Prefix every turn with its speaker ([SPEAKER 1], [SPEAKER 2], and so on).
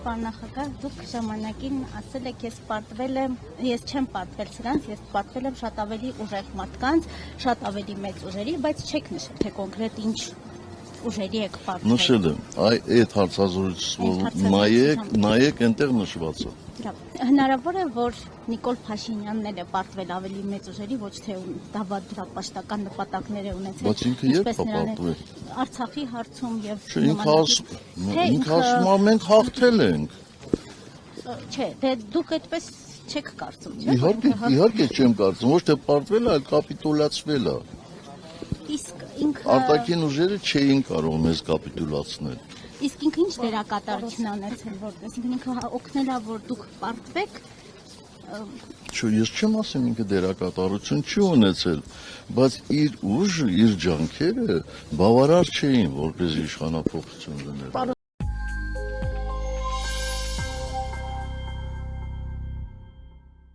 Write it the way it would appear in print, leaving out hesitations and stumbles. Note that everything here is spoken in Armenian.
[SPEAKER 1] Պարոն նախագահ, դուք ժամանակին ասել եք, ես չեմ պարտվել սրանց, ես պարտվել եմ շատ ավելի ուժեղ մարդկանց, շատ ավելի մեծ ուժերի, բայց չեք նշել, թե կոնկրետ ինչ ուժերի եք պարտվել։
[SPEAKER 2] Նշել եմ, այդ հարցազրույցը նայեք այնտեղ նշված է։
[SPEAKER 1] Հնարավոր է, որ Նիկոլ Փաշինյանն էլ է պարտվել ավելի մեծ ուժերի, ոչ թե դավադրապաշտական նպատակներ է ունեցել։
[SPEAKER 2] Բայց ինքը երբ է պարտվել։
[SPEAKER 1] Արցախի հարցում եւ
[SPEAKER 2] Ինքը ասում է մենք հաղթել ենք։
[SPEAKER 1] Չէ, դե դուք այդպես չեք կարծում, չէ՞։
[SPEAKER 2] Իհարկե չեմ կարծում, ոչ թե պարտվել է, այլ կապիտուլացվել է։
[SPEAKER 1] Իսկ ինքը
[SPEAKER 2] Արտաքին ուժերը չէին կարող մեզ կապիտուլացնել։
[SPEAKER 1] Իսկ ինքը ինչ դերակատարություն անեցել որպես, ինքը օգնել է, որ դուք պարտվեք։
[SPEAKER 2] Չէ, ես չեմ ասում ինքը դերակատարություն չի ունեցել, բայց իր ուժը, իր ջանքերը բավարար չէին, որպես իշխանափոխություն լինել։